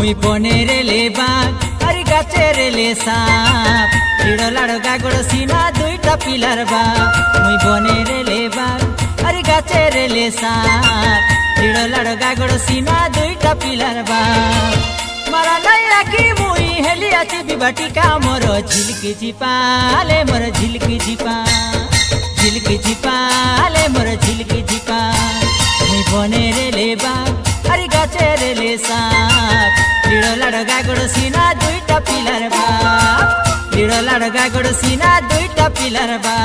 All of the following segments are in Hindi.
मुई बने रे ले बाग अरे गाचे रे ले साप लीड़ो लाड़ो गागड़ सीना दुईटा पिलार बा मुई बने रे ले बाग अरे गाचे रे ले साप लीड़ो लाड़ो गागड़ सीना दुईटा पिलार बा मारा नहीं राखी मुई हेली आची बिबाटी का मोर झिलकी झिपाले मोर झिलकी झिपा झिलकी झिपाले मोर झिलकी झिपा मुई बने रे ले बाग अरे गाचे रे ले साप लीड़ो लाड़ो गागड़ सीना दुईटा पिलार बा लीड़ो लाड़ो गागड़ सीना दुईटा पिलार बा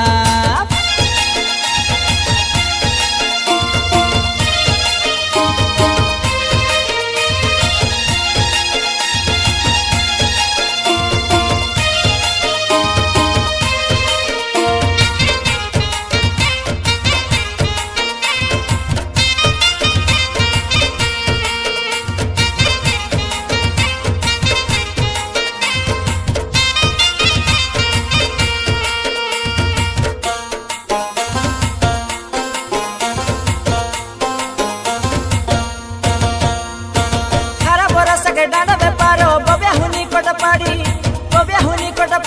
डांडा बेपारो बब्या हुनी कोट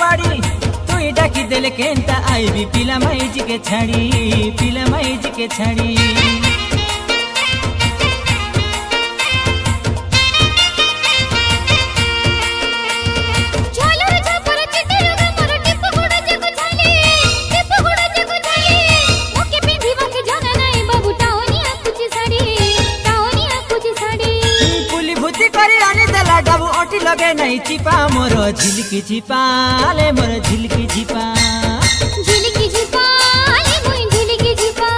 पाड़ी तू डाकी देले केंता आई भी पिला माई जी के छाड़ी लगे नहीं चिपा मोर झिलकी झिपाले मोर झिलकी झिपा झिलकी झिपाले मुई झिलकी झिपा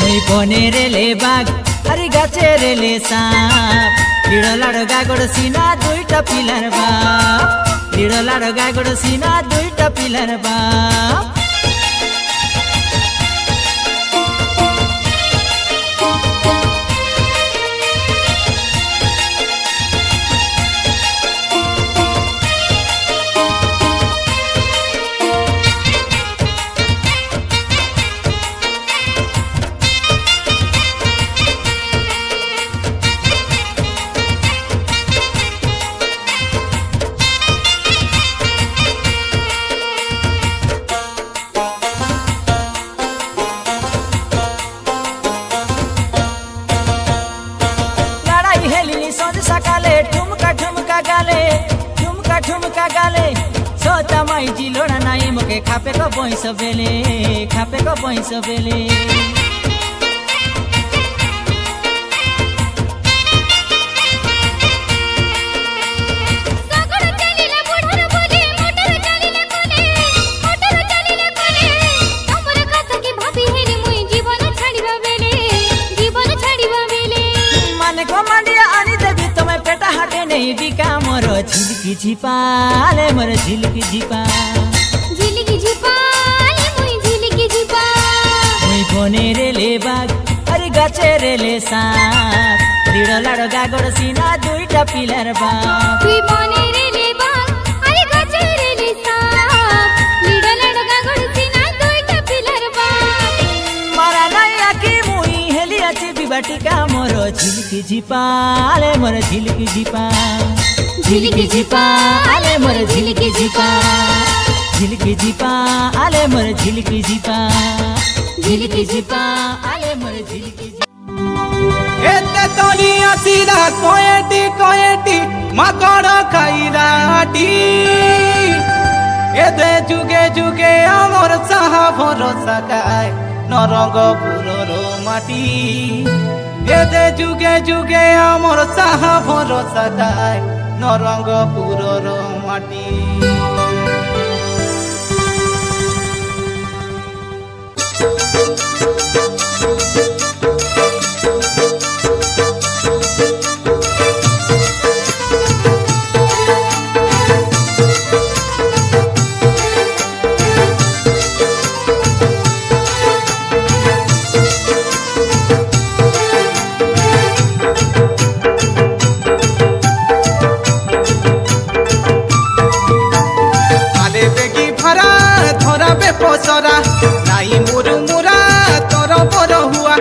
मुई बने रे ले बाग अरे गाचे रे ले साप लीड़ो लाड़ो गागड़ सीना दुईटा पिलार बा लीड़ो लाड़ो गागड़ सीना दुईटा पिलार बा सकाले ठुमका गाले सोता माई जी लोड़ा नाई मोके खापे को भैंस बेले झिलकी झिपाले मोर झिलकी झिपा झिलकी झिपाले मुई झिलकी झिपा मुई बने रे ले बाग अरे गाचे रे ले साप लीड़ो लाड़ो गागड़ सीना दुईटा पिलार बा मुई बने रे ले बाग अरे गाचे रे ले साप लीड़ो लाड़ो गागड़ सीना दुईटा पिलार बा मारा नहीं आकी मुई हेली आची बिबाटी का मोर झिलकी झिपाले मोर झिलकी झिपा झिलकी झिपाले मोर झिलकी झिपा झिलकी झिपाले मोर झिलकी झिपा झिलकी झिपाले मोर झिलकी एते तोली आसीला कोएटी माकड़ खाइलाटी एते जुगे जुगे अमर साहा भरोसा काय नरंगपुरर माटी एते जुगे जुगे अमर साहा भरोसा काय नरंगपुरर माटी पोसरा नाई मुरु मुरा तोर बर हुआ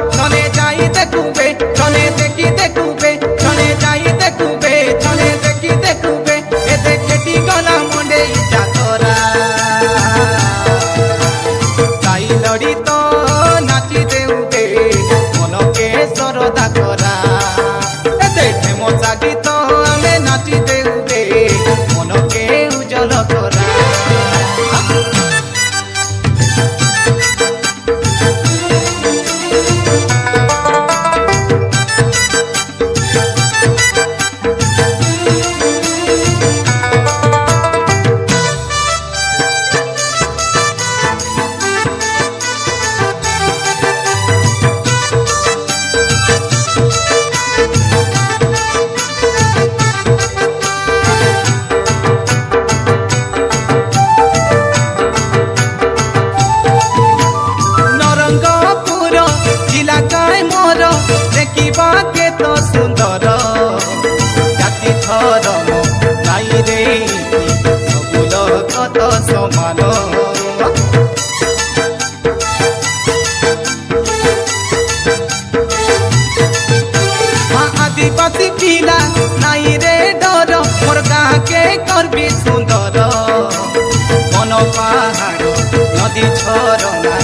করোনা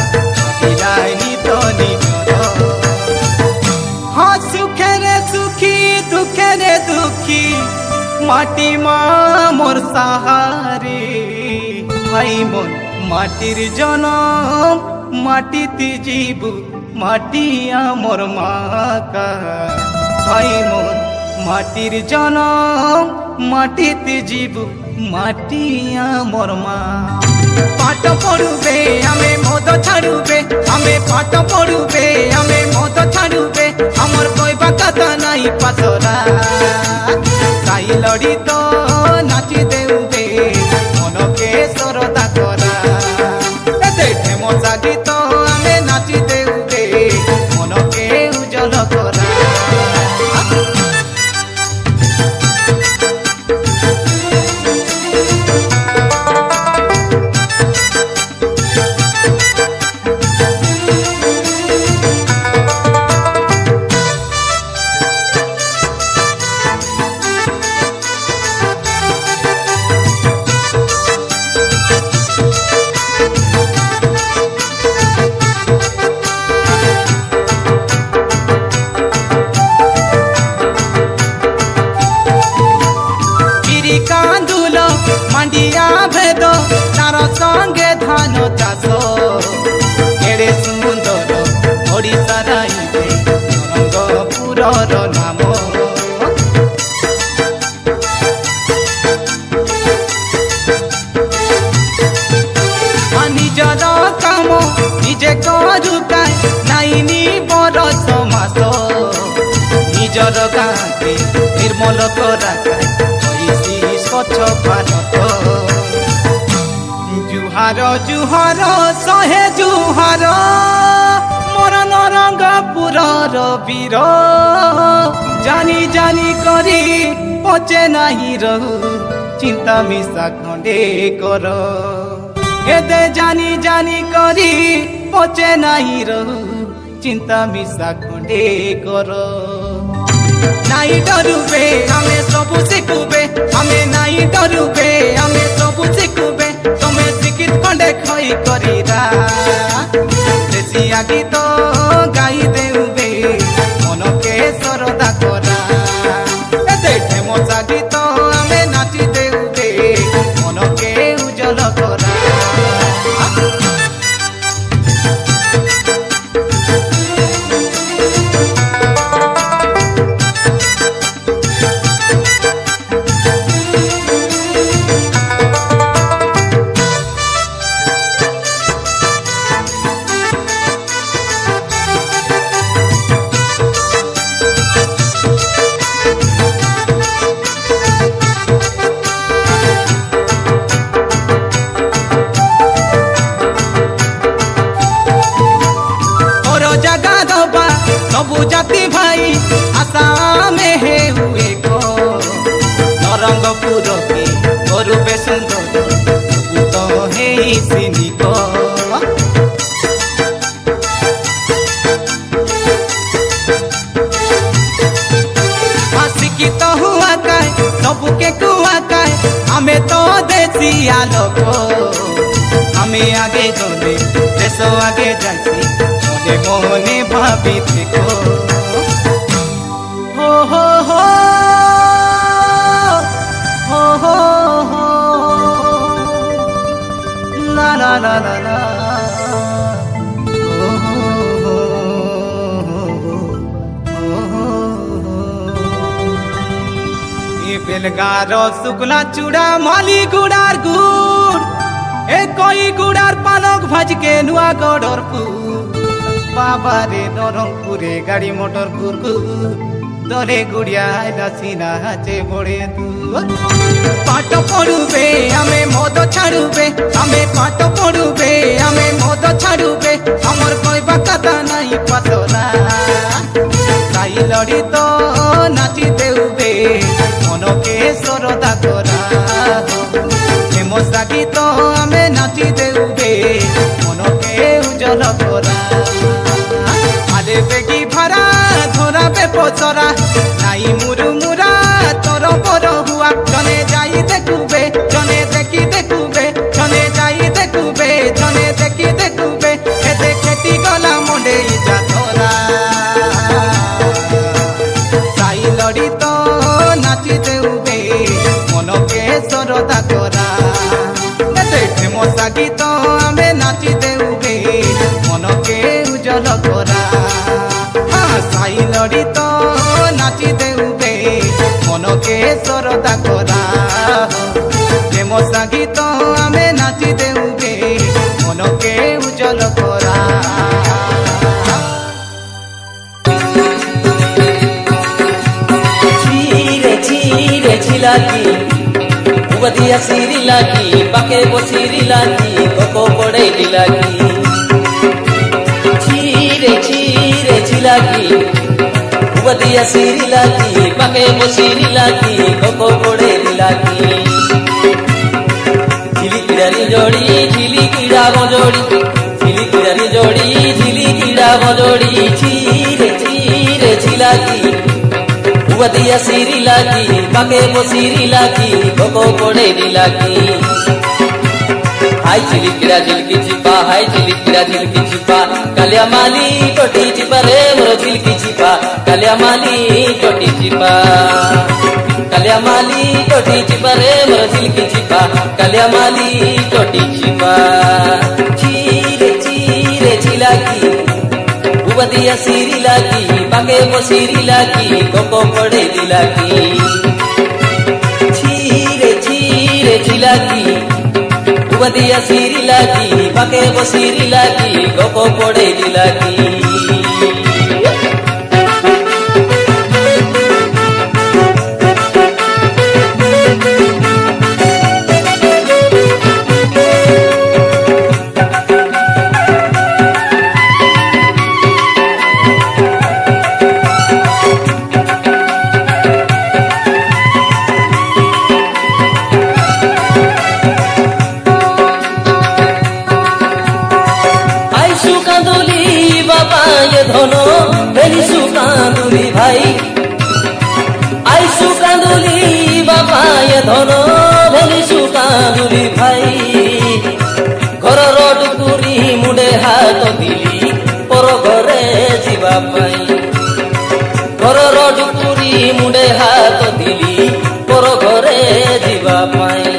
যায়নি তো নিজর হ্যাঁ সুখেরে সুখী দুঃখেরে দুঃখী মাটি মা মোর সাহারে ভাই মন মাটির জনম মাটিতে জীব মাটি আমার মাকা ভাই মন মাটির জনম মাটিতে জীব মাটি আমার মা পাঠ পড়ুবে আমি মদ ছাড়ুবে আমি পাঠ পড়ুবে আমি মদ ছাড়ুবে আমার কইবা কথা নাই পাছরা তাই লড়ি তো নাচি দেউবে মনকে সরদা করা দেখে মজা গীত আমি নাচি দেউবে মনকে উজ্জ্বল করা কান্দুল মান্ডিয়া ভেদ তার সঙ্গে ধান চাষ এড়ে সুন্দর ওড়িশা রাইবে রঙ্গপুরর নাম নিজর কাম নিজে করুকায় নাইনি বরষ মাস নিজর গাঁকে নির্মল করাকায় স্বচ্ছ ভারত জুহার জুহার শহে জুহার মোর নরঙ্গপুরর বীর জানি জানি করি পচে নাহি রহু চিন্তা মিশা খণ্ডে কর এতে জানি জানি করি পচে নাহি রহু চিন্তা মিশা খণ্ডে কর নাই ডরুবে আমি সবু শিখুবে আমি নাই ডরুবে আমি সবু শিখুবে তুমি শিক্ষিত খন্ডে খই করিরা দেশিয়া গীত গাই দেউবে মনকে সরদা করা দেখে মজা গীত আমি নাচি দেউবে মনকে উজ্জ্বল করা सबु जाति भाई आसामे हे हुए को नरंगपुर के गरुबे सुंदर तो हे सिनी को शिक्षित हुआ काय सबु के कुआ काय हमें तो देसिया लोग हमें आगे जोड़े देश आगे जाती मोने भाभी देखो हो हो हो हो हो हो ला ला ला ला ला हो हो हो ये बेलगारो शुक्ला चूड़ा माली गुड़ार गुड़ ए कोई गुड़ार पालक भाज के नुआ गड़र बाबा रे नरंगपुरे गाड़ी मोटर कुरकु दरे गुड़िया सीना हाचे बड़े दूर पाठ पढ़ुबे आमे मद छाड़ुबे आमे पाठ पढ़ुबे आमे मद छाड़ुबे हमर कहबा कथा नाई पासरा ताई लड़ी तो नाची देउबे मनके सरदा करा मजा गीत आमे नाची देउबे मनके उज्जवल करा आले बेगी भरा धरा बे पचरा नाई मुरु मुरा तोर पर हुआ जने जाई देखुबे जने देखी देखुबे जने जाई देखुबे जने देखी देखु মনকে সরদা করা প্রেম সঙ্গীত আমি নাচি দেউগে মনকে উজ্জ্বল করা ছিরে ছিলাকি উবদিয়া সিরি লাকি পাকে বসিরি লাকি কোকো পড়ে দিলাকি ছিরে ছিলাকি উবদিয়া সিরি লাকি পাকে বসিরি লাকি কোকো পড়ে দিলাকি ঝিলি কিড়ারি জড়ি ঝিলি কিড়া বজড়ি ঝিলি কিড়ারি জড়ি ঝিলি কিড়া বজড়ি ছিরে ছিলাকি উবদিয়া সিরি লাকি পাকে বসিরি লাকি কোকো পড়ে দিলাকি হাই ঝিলিকিরা ঝিলকি চিপা হাই ঝিলিকিরা ঝিলকি চিপা কালিয়া মালি টোটি চিপা রে মোর ঝিলকি চিপা কালিয়া মালি টোটি চিপা কালিয়া মালি টোটি চিপা রে মোর ঝিলকি চিপা কালিয়া মালি টোটি চিপা ছিরে ছিলাকি উবদিয়া সিরি লাকি পাকে বসিরি লাকি কোকো পড়ে দিলাকি ছিরে ছিলাকি উবদিয়া সিরি লাকি পাকে বসিরি লাকি কোকো পড়ে দিলাকি ধনো ভেলিসু কাঁদুলি ভাই আইসু কাঁদুলি বাবা এ ধনো ভেলিসু কাঁদুলি ভাই ঘরর ডুকুরি মুডে হাত দিলি পর ঘরে ଯିବା ପାଇଁ ঘরর ডুকুরি মুডে হাত দিলি পর ঘরে ଯିବା ପାଇଁ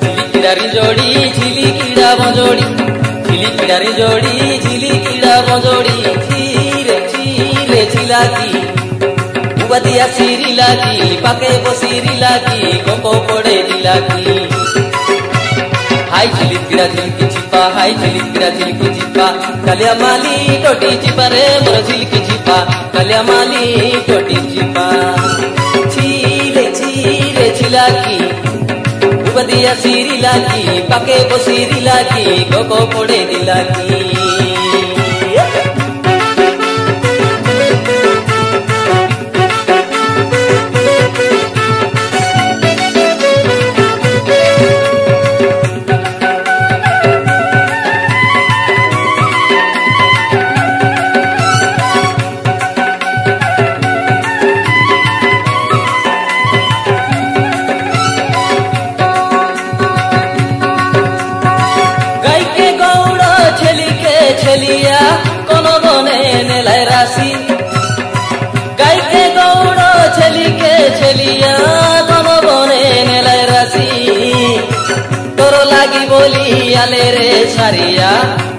ঝিলিকিড়ারি জড়ি ঝিলিকিড়া বজড়ি ঝিলিকিড়ারি জড়ি ঝিলিকিড়া বজড়ি ছিরে ছিলাকি উবদিয়া সিরি লাকি পাকে বসিরি লাকি কোকো পড়ে দিলাকি হাই ঝিলিকিড়া ঝিলকি চিপা হাই ঝিলিকিড়া ঝিলকি চিপা কালিয়া মালি টোটি চিপা রে মোর ঝিলকি চিপা কালিয়া মালি টোটি চিপা ছিরে ছিলাকি উবদিয়া সিরি লাকি পাকে বসিরি লাকি কোকো পড়ে দিলাকি छलिया कोनो बने नेलाई राशि गायके गौड़ छलिके छलिया कोनो बने नेलाई राशि तोर लागी बोली आले रे सारिया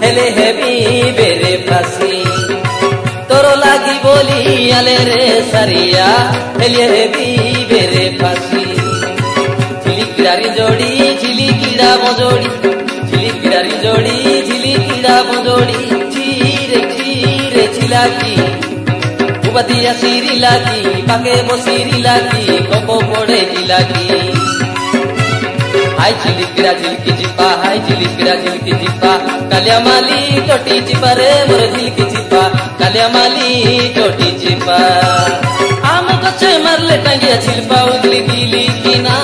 हेले हेबी बेरे फासी तोर लागी बोली आले रे सारिया हेले हेबी बेरे फासी झिलिकिड़ारी जोड़ी झिलिकिड़ा बजोड़ी ঝিলিকিড়ারি জড়ি ঝিলিকিড়া বজড়ি ছিরে ছিলাকি উবদিয়া সিরি লাকি পাকে বসিরি লাকি কোকো পড়ে দিলাকি হাই ঝিলিকিড়া ঝিলকি চিপা হাই ঝিলিকিড়া ঝিলকি চিপা কালিয়া মালি টোটি চিপা রে মোর ঝিলকি চিপা কালিয়া মালি টোটি চিপা আম গছে মারলে টাঙ্গিয়া ছিলপা উগলি দিলি কিনা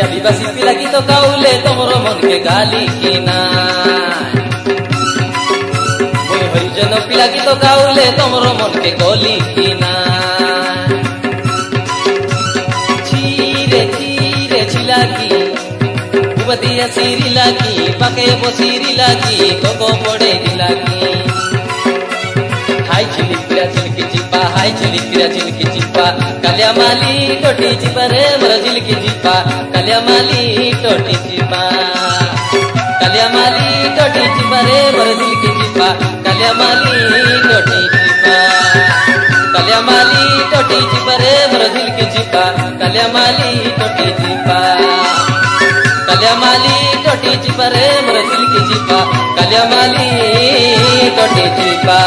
आदिवासी पिला की तो काउले तमरो मन के गाली की ना हरिजन पिला की तो काउले तमरो मन के गोली की ना छीरे छिलाकी उबदिया सिरी लाकी पाके बसिरी लाकी कोको पड़े दिलाकी हाय झिलिकिड़ा झिलकी चिपा हाय झिलिकिड़ा झिलकी चिपा कालिया माली टोटी चिपा रे मोर झिलकी चिपा कालिया माली टोटी चिपा कालिया माली टोटी चिपा रे मोर झिलकी चिपा कालिया माली टोटी चिपा कालिया माली टोटी चिपा रे मोर दिल की चिपा कालिया माली टोटी चिपा कालिया माली टोटी चिपा रे मोर दिल की चिपा कालिया माली टोटी चिपा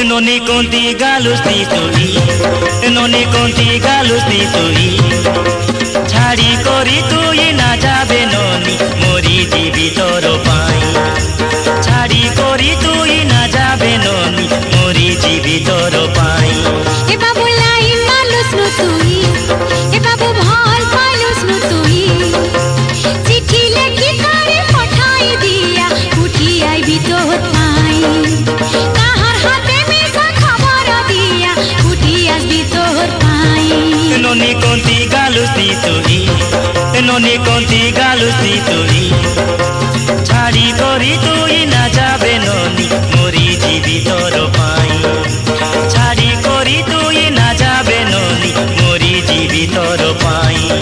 नोनी कोंती गालुस्ती तुई नोनी कोंती गालुस्ती तुई छाड़ी करी तुई ना जाबे नोनी मोरी जीवी तोर पाई छाड़ी करी तुई ना जाबे नोनी मोरी जीवी तोर पाई ए बाबू लाई मालुस नु तुई ए बाबू भल पालुस नु तुई चिट्ठी लेखी करे पठाई दिया उठी आई भी तो पाई काहर हाथे में सा खबर दिया उठी आज भी तो पाई नोनी कोंती गालुस्ती तुई नोनी कोंती गालुस्ती तुई छाड़ी करी तुई ना जाबे नोनी मोरी जीवी तोर पाई छाड़ी करी तुई ना जाबे नोनी मोरी जीवी तोर पाई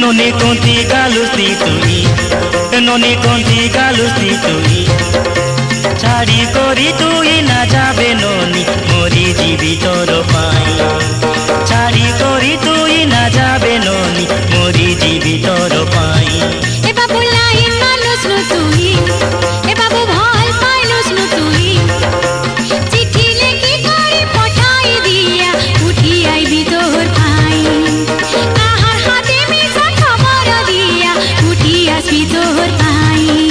नोनी कोंती गालुस्ती तुई नोनी कोंती गालुस्ती तुई छाड़ी करी तुई ना जाबे नोनी मोरी जीवी तोर पाई छाड़ी करी तुई ना जाबे नोनी मोरी जीवी तोर पाई ए बाबू लाई मालुस नु तुई ए बाबू भल पालुस नु तुई चिट्ठी लेखी करे पठाई दिया उठी आई भी तोर पाई काहर हाथे में सा खबर दिया उठी आज भी तोर पाई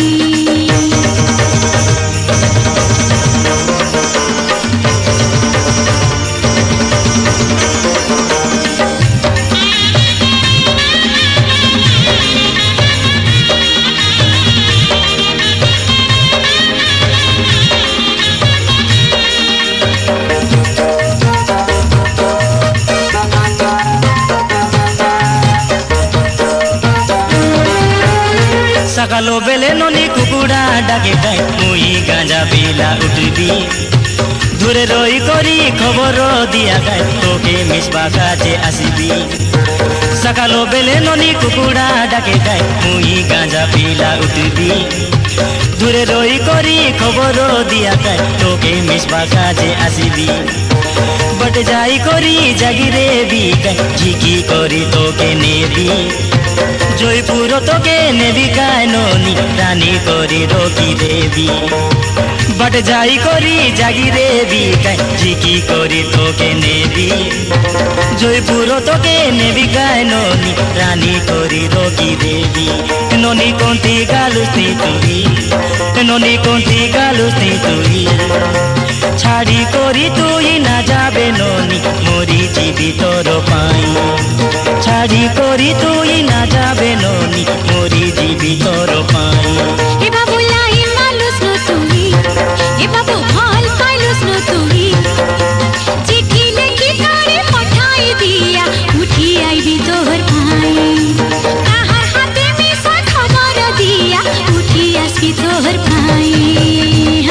सकालो बेले नोनी कुकुड़ा डाके गाय मुई गांजा पीला उठबी दूरे रही करी खबर दिया गाय तोके मिसबा काजे आसीबी सकालो बेले नोनी कुकुड़ा डाके गाय मुई गांजा पीला उठबी दूरे रही करी खबर दिया गाय तोके मिसबा काजे आसीबी बट जाई करी जागिरे भी गाय झिकी करी तोके नेबी जयपुर तोके नेबी गाय नोनी रानी करी रोकी देवी बट जाई करी जागिरे भी गाय झिकी करी तोके नेबी जयपुर तोके नेबी गाय नोनी रानी करी रोकी देवी नोनी कोंती गालुस्ती तुई नोनी कोंती गालुस्ती तुई छाड़ी करी तुई ना जाबे नोनी मोरी जीवी तोर पाई छाड़ी करी तुई ना जाबे नोनी मोरी जीवी तोर पाई ए बाबू लाई मालुस नु तुई ए बाबू भल पालुस नु तुई चिट्ठी लेखी करे पठाई दिया उठी तोहर भाई काहर हाथे में सा खबर दिया उठी आसबी तोहर भाई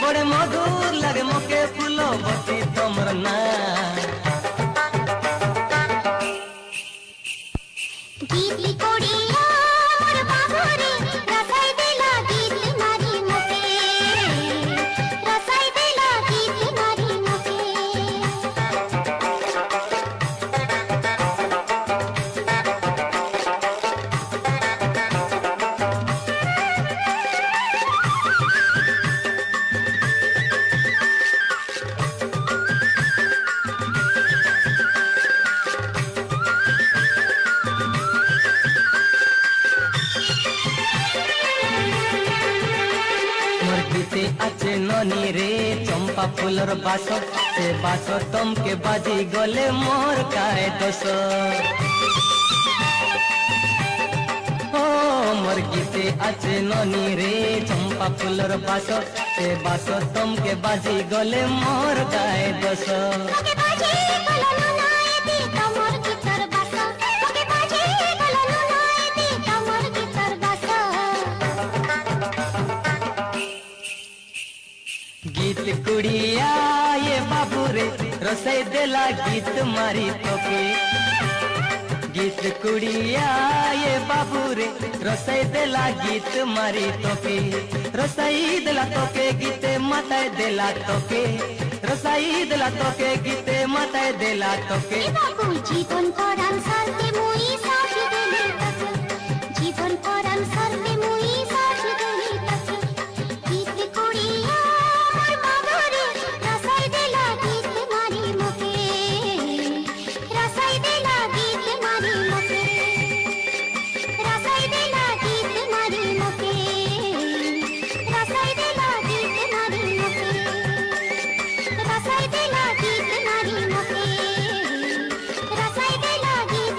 बड़े मधुर लगे मोके फूलो बती तोमर ना गीत कोड़िया मोर बाबू रे रसाई देला गीत मारी मोके रसाई देला गीत मारी मोके आचे ननी रे चंपा फूलर बास से बास तम के बाजी गले मोर काए दोस ओ मोर गीते आचे ननी रे चंपा फूलर बास से बास तम के बाजी गले मोर काए दोस गीत कुड़िया ये बाबू रे रसाई देला गीत मारी तोके गीत कुड़िया ये बाबू रे रसाई देला गीत मारी तोके रसाई देला तोके गीते माताए देला तोके रसाई देला तोके गीते माताए देला तोके बाबू जीवन परान सरते मुई साथ देले जीवन परान सरते मुई साथ देले गीत कोड़िया रसाई देला गीत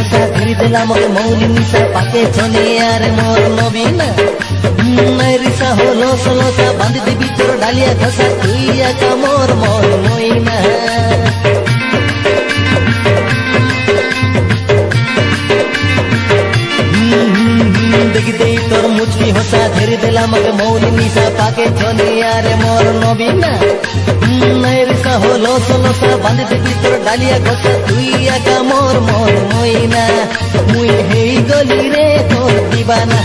ঘষা ধরি দেলা মগে মৌলি নিশা পাকে চলে আর মোর নবীনা রিসা হলো সলসা বাঁধি দিবি তোর ডালিয়া ঘষা তুই একা মোর মোর মইনা দেখি দেই তোর মুচকি হসা ধরি দেলা মগে মৌলি নিশা পাকে চলে আর মোর নবীনা রিসা হলো সলসা বাঁধি দিবি তোর ডালিয়া ঘষা তুই একা মোর মোর মইনা মুই হেই গলি রে তোর দিবানা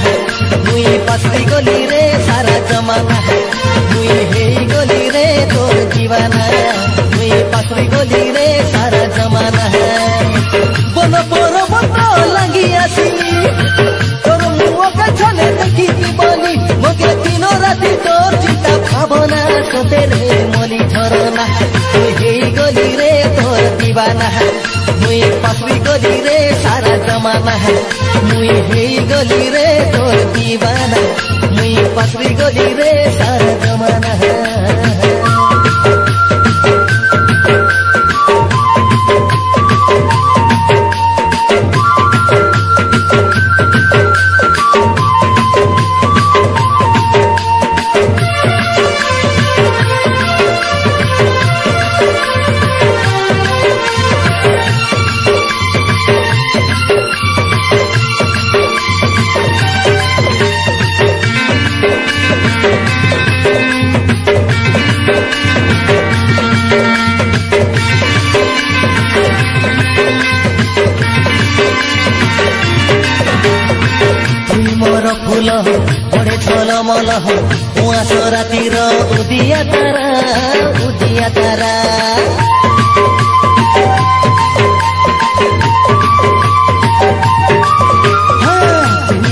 মুই পাশরি গলি রে সারা জমানা মুই হেই গলি রে তোর দিবানা মুই পাশরি গলি রে সারা জমানা বন পর্বত লাগি আসিলি তোর মুখে ছলে দেখিতি বলি মগে দিন রাতি তোর চিন্তা ভাবনা সোতে রে মলি ঝরনা মুই হেই গলি রে তোর দিবানা মুই পাশরি গলি রে সারা জমানা মুই হেই গলি রে তোর দিবানা মুই পাশরি গলি রে সারা জমানা ফুল বড়ে ঝলমল কুয়াশ রাতির উদিয়া তারা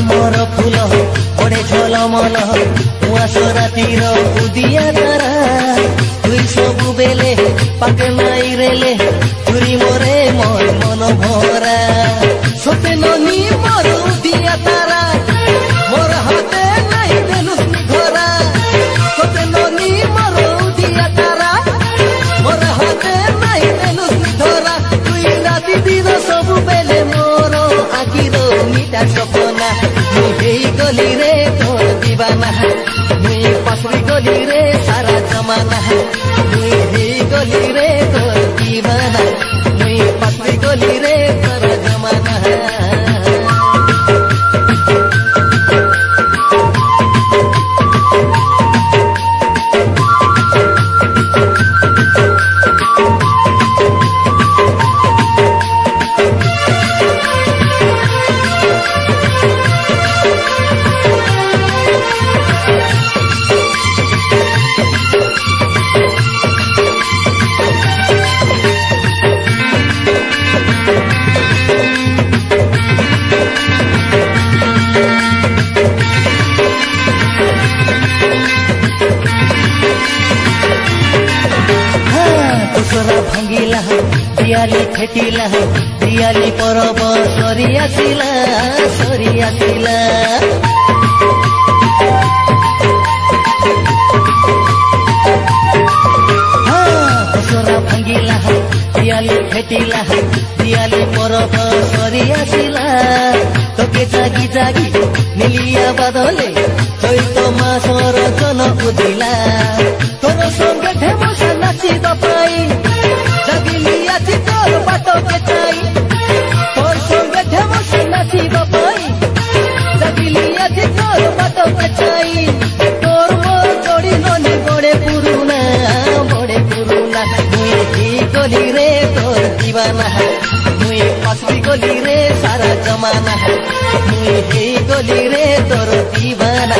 মোর ফুল বড়ে ঝলমল কুয়াশ রাতির উদিয়া তারা তুই সবু বেলে পাকে নাই রেলে চুরি মরে মোর মন ভরা সতে ননি মোর উদিয়া তারা মোর হাতে নাই দেলুস ধরা সতে ননি মোর উদিয়া তারা মোর হাতে নাই দেলুস ধরা তুই রাতি দিন সবু বেলে মোর আখির মিঠা সপনা মুই হেই গলি রে তোর দিবানা মুই পাশরি গলি রে সারা জমানা মুই হেই গলি রে তোর দিবানা মুই পাশরি গলি রে সারা জমানা ভাঙ্গিলা দিয়ালি ফেটিলা দিয়ালি পরব সরি আসিলা দশরা ভাঙ্গিলা দিয়ালি ফেটিলা দিয়ালি পরব সরি আসিলা তোকে জাগি জাগি মিলিয়া বাদলে চৈত মাসর জন উদিলা তোর সঙ্গে ঢেমসা নাচিবা পাই জাগিলি আছি তোর বাটকে চাই তোর সঙ্গে ঢেমসা নাচিবা পাই জাগিলি আছি তোর বাটকে চাই তোর মোর জড়ি ননি বড়ে পুরুনা মুই কি গলি রে তোর দিবানা মুই পাশরি গলি রে সারা জমানা মুই কি গলি রে তোর দিবানা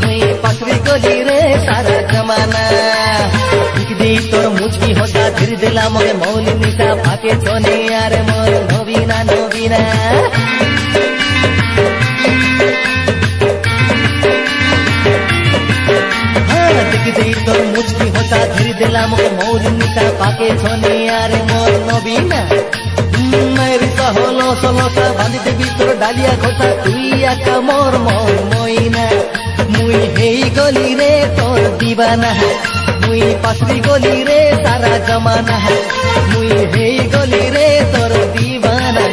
মুই পাশরি গলি রে সারা জমানা দি তোর মুচকি হসা ধীর দিলা মগে মৌলি নিশা পাকে চলে আর মোর নবীনা দেখি তোর মুচকি হসা ধীর দিলা মগে মৌলি নিশা পাকে চলে আর মোর নবীনা রিসা হলো সলসা বাঁধি দেবি তোর ডালিয়া ঘষা তুই একা মোর মোর মইনা মুই হেই গলি রে তোর দিবানা মুই পাশরি গলি রে সারা জমানা মুই হেই গলি রে তোর দিবানা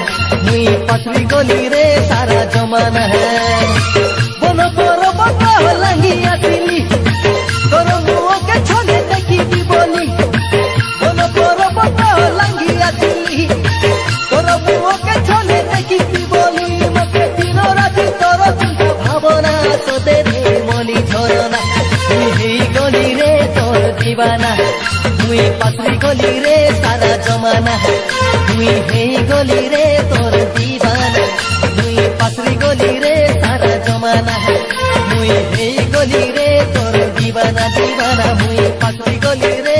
মুই पसरी गली रे सारा जमाना है बन पर बता लंगी आसिली तोर मुँह के छोले देखी दी बोली बन पर बता लंगी आसिली तोर मुँह के छोले देखी दी बोली मते दिन राति तोर चिंता भावना सोते रे मनी झरना मुई गली रे तोर दीवाना मुई पसरी गली रे सारा जमाना मुई गली रे तोर दीवाना मुई पसरी गली रे सारा जमाना मुई गली रे तोर दीवाना दीवाना मुई पसरी गली रे